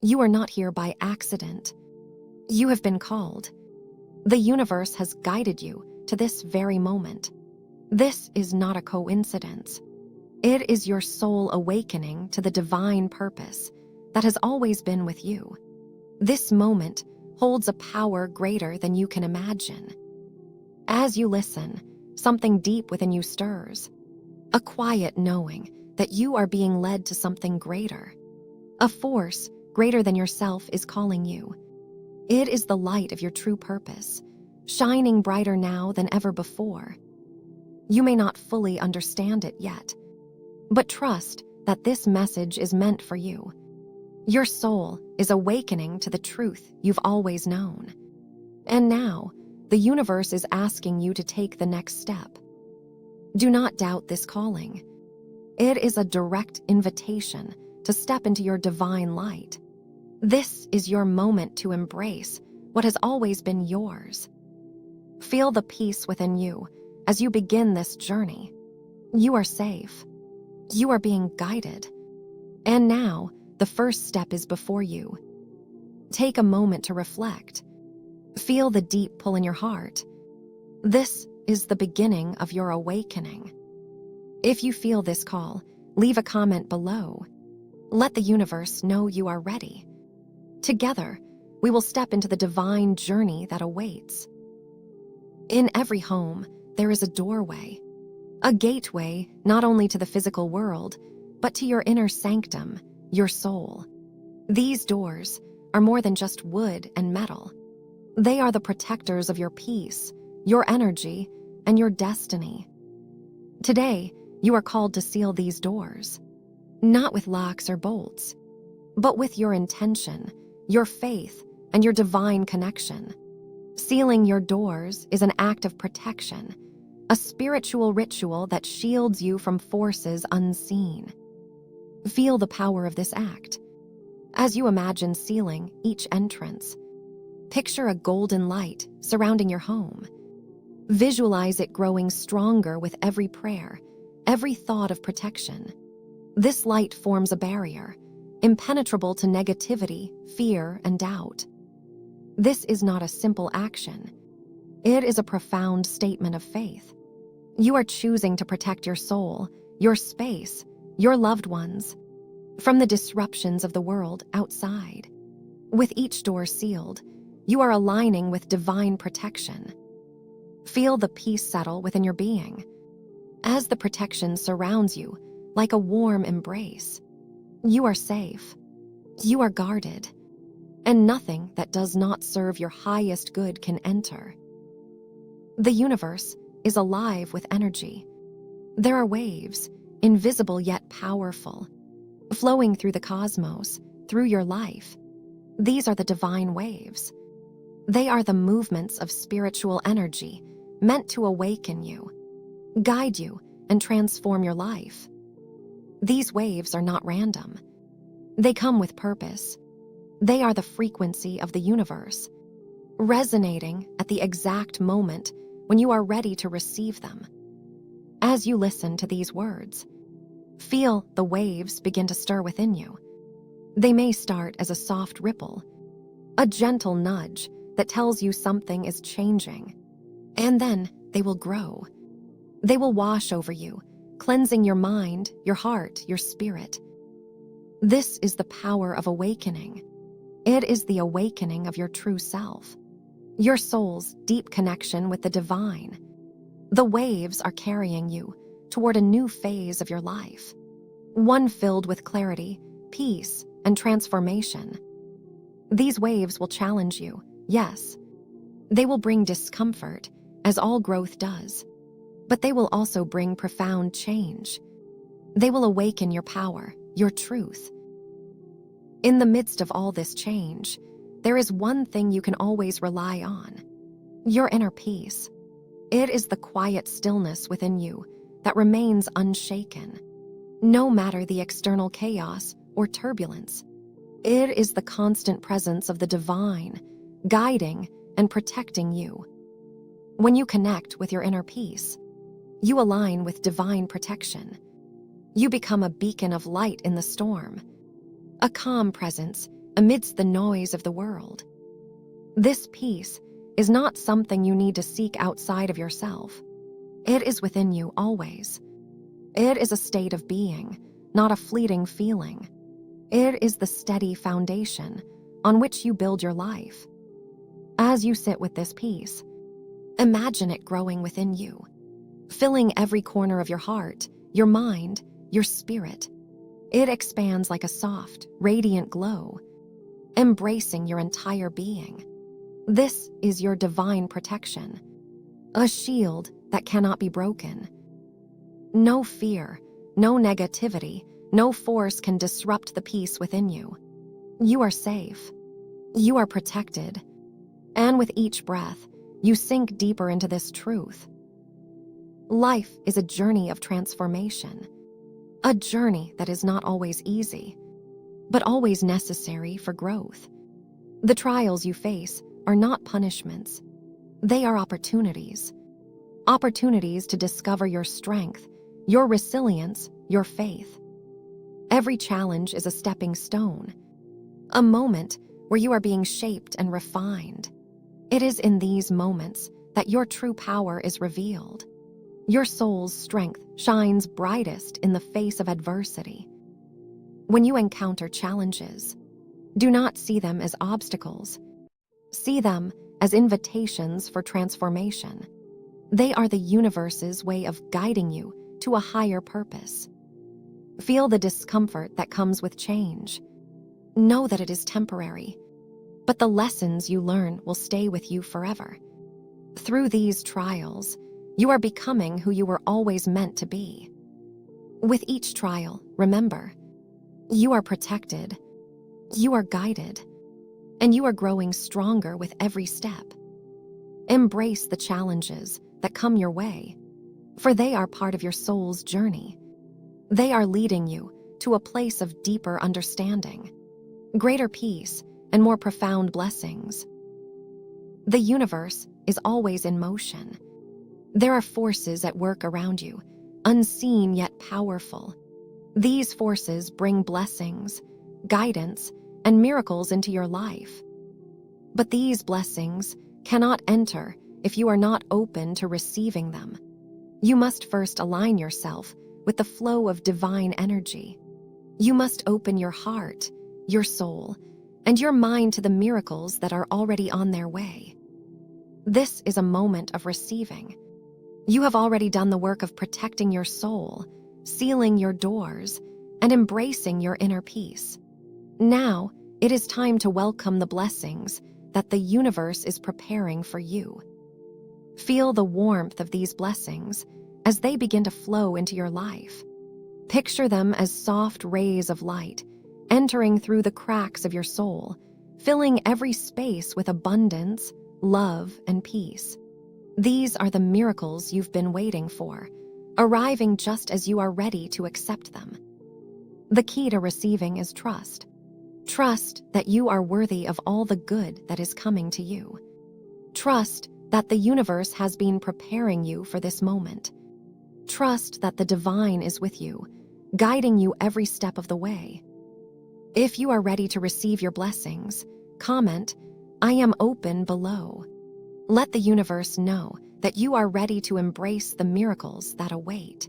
You are not here by accident. You have been called. The universe has guided you to this very moment. This is not a coincidence. It is your soul awakening to the divine purpose that has always been with you. This moment holds a power greater than you can imagine. As you listen, something deep within you stirs, a quiet knowing that you are being led to something greater. A force greater than yourself is calling you. It is the light of your true purpose, shining brighter now than ever before. You may not fully understand it yet, but trust that this message is meant for you. Your soul is awakening to the truth you've always known. And now, the universe is asking you to take the next step. Do not doubt this calling. It is a direct invitation to step into your divine light. This is your moment to embrace what has always been yours. Feel the peace within you as you begin this journey. You are safe. You are being guided. And now, the first step is before you. Take a moment to reflect. Feel the deep pull in your heart. This is the beginning of your awakening. If you feel this call, leave a comment below. Let the universe know you are ready. Together, we will step into the divine journey that awaits. In every home, there is a doorway, a gateway not only to the physical world, but to your inner sanctum, your soul. These doors are more than just wood and metal. They are the protectors of your peace, your energy, and your destiny. Today, you are called to seal these doors, not with locks or bolts, but with your intention, your faith, and your divine connection. Sealing your doors is an act of protection, a spiritual ritual that shields you from forces unseen. Feel the power of this act. As you imagine sealing each entrance, picture a golden light surrounding your home. Visualize it growing stronger with every prayer, every thought of protection. This light forms a barrier, impenetrable to negativity, fear, and doubt. This is not a simple action. It is a profound statement of faith. You are choosing to protect your soul, your space, your loved ones, from the disruptions of the world outside. With each door sealed, you are aligning with divine protection. Feel the peace settle within your being, as the protection surrounds you like a warm embrace. You are safe. You are guarded. And nothing that does not serve your highest good can enter. The universe is alive with energy. There are waves, invisible yet powerful, flowing through the cosmos, through your life. These are the divine waves. They are the movements of spiritual energy meant to awaken you, guide you, and transform your life. These waves are not random. They come with purpose. They are the frequency of the universe, resonating at the exact moment when you are ready to receive them. As you listen to these words, feel the waves begin to stir within you. They may start as a soft ripple, a gentle nudge that tells you something is changing, and then they will grow. They will wash over you, cleansing your mind, your heart, your spirit. This is the power of awakening. It is the awakening of your true self, your soul's deep connection with the divine. The waves are carrying you toward a new phase of your life, one filled with clarity, peace, and transformation. These waves will challenge you, yes. They will bring discomfort, as all growth does, but they will also bring profound change. They will awaken your power, your truth. In the midst of all this change, there is one thing you can always rely on: your inner peace. It is the quiet stillness within you that remains unshaken, no matter the external chaos or turbulence. It is the constant presence of the divine, guiding and protecting you. When you connect with your inner peace, you align with divine protection. You become a beacon of light in the storm, a calm presence amidst the noise of the world. This peace is not something you need to seek outside of yourself. It is within you always. It is a state of being, not a fleeting feeling. It is the steady foundation on which you build your life. As you sit with this peace, imagine it growing within you, filling every corner of your heart, your mind, your spirit. It expands like a soft, radiant glow, embracing your entire being. This is your divine protection, a shield that cannot be broken. No fear, no negativity, no force can disrupt the peace within you. You are safe. You are protected. And with each breath, you sink deeper into this truth. Life is a journey of transformation, a journey that is not always easy, but always necessary for growth. The trials you face are not punishments. They are opportunities. Opportunities to discover your strength, your resilience, your faith. Every challenge is a stepping stone, a moment where you are being shaped and refined. It is in these moments that your true power is revealed. Your soul's strength shines brightest in the face of adversity. When you encounter challenges, do not see them as obstacles. See them as invitations for transformation. They are the universe's way of guiding you to a higher purpose. Feel the discomfort that comes with change. Know that it is temporary, but the lessons you learn will stay with you forever. Through these trials, you are becoming who you were always meant to be. With each trial, remember, you are protected, you are guided, and you are growing stronger with every step. Embrace the challenges that come your way, for they are part of your soul's journey. They are leading you to a place of deeper understanding, greater peace, and more profound blessings. The universe is always in motion. There are forces at work around you, unseen yet powerful. These forces bring blessings, guidance, and miracles into your life. But these blessings cannot enter if you are not open to receiving them. You must first align yourself with the flow of divine energy. You must open your heart, your soul, and your mind to the miracles that are already on their way. This is a moment of receiving. You have already done the work of protecting your soul, sealing your doors, and embracing your inner peace. Now, it is time to welcome the blessings that the universe is preparing for you. Feel the warmth of these blessings as they begin to flow into your life. Picture them as soft rays of light entering through the cracks of your soul, filling every space with abundance, love, and peace. These are the miracles you've been waiting for, arriving just as you are ready to accept them. The key to receiving is trust. Trust that you are worthy of all the good that is coming to you. Trust that the universe has been preparing you for this moment. Trust that the divine is with you, guiding you every step of the way. If you are ready to receive your blessings, comment, "I am open" below. Let the universe know that you are ready to embrace the miracles that await.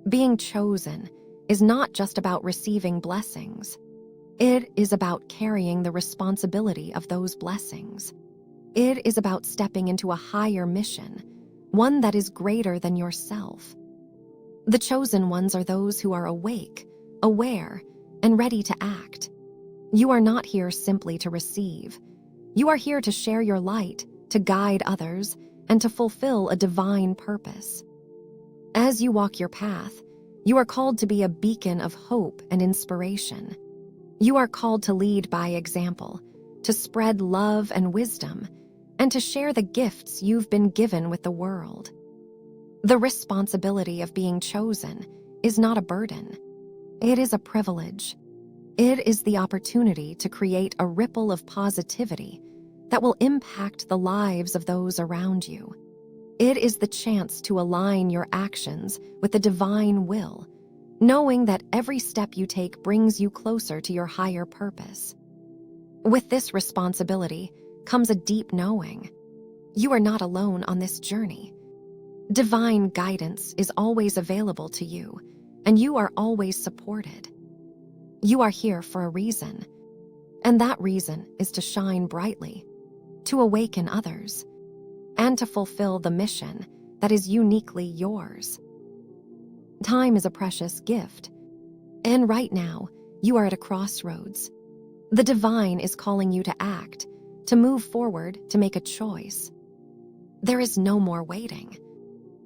Being chosen is not just about receiving blessings. It is about carrying the responsibility of those blessings. It is about stepping into a higher mission, one that is greater than yourself. The chosen ones are those who are awake, aware, and ready to act. You are not here simply to receive. You are here to share your light, to guide others, and to fulfill a divine purpose. As you walk your path, you are called to be a beacon of hope and inspiration. You are called to lead by example, to spread love and wisdom, and to share the gifts you've been given with the world. The responsibility of being chosen is not a burden. It is a privilege. It is the opportunity to create a ripple of positivity that will impact the lives of those around you. It is the chance to align your actions with the divine will, knowing that every step you take brings you closer to your higher purpose. With this responsibility comes a deep knowing. You are not alone on this journey. Divine guidance is always available to you, and you are always supported. You are here for a reason, and that reason is to shine brightly, to awaken others, and to fulfill the mission that is uniquely yours. Time is a precious gift, and right now, you are at a crossroads. The divine is calling you to act, to move forward, to make a choice. There is no more waiting,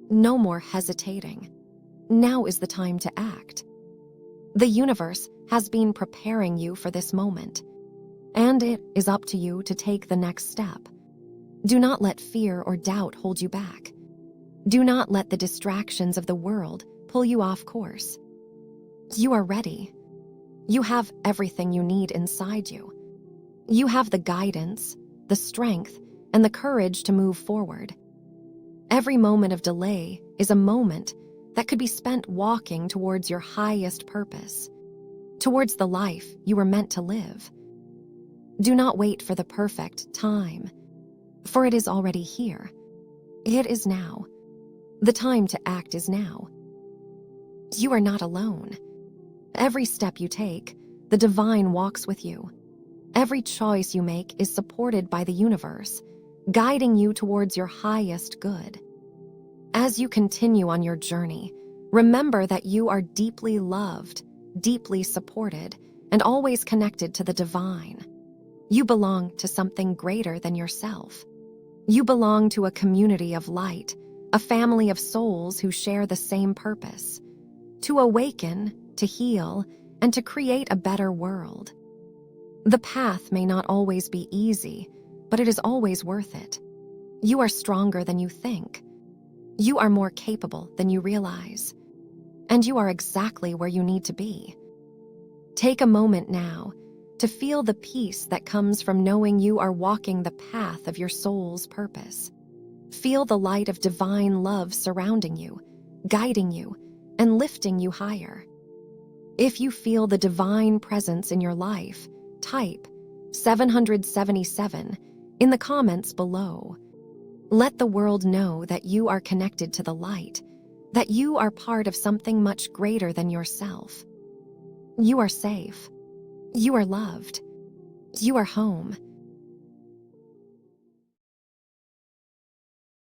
no more hesitating. Now is the time to act. The universe has been preparing you for this moment, and it is up to you to take the next step. Do not let fear or doubt hold you back. Do not let the distractions of the world pull you off course. You are ready. You have everything you need inside you. You have the guidance, the strength, and the courage to move forward. Every moment of delay is a moment that could be spent walking towards your highest purpose, towards the life you were meant to live. Do not wait for the perfect time, for it is already here. It is now. The time to act is now. You are not alone. Every step you take, the divine walks with you. Every choice you make is supported by the universe, guiding you towards your highest good. As you continue on your journey, remember that you are deeply loved, deeply supported, and always connected to the divine. You belong to something greater than yourself. You belong to a community of light, a family of souls who share the same purpose: to awaken, to heal, and to create a better world. The path may not always be easy, but it is always worth it. You are stronger than you think. You are more capable than you realize. And you are exactly where you need to be. Take a moment now to feel the peace that comes from knowing you are walking the path of your soul's purpose. Feel the light of divine love surrounding you, guiding you, and lifting you higher. If you feel the divine presence in your life, type 777 in the comments below. Let the world know that you are connected to the light, that you are part of something much greater than yourself. You are safe. You are loved. You are home.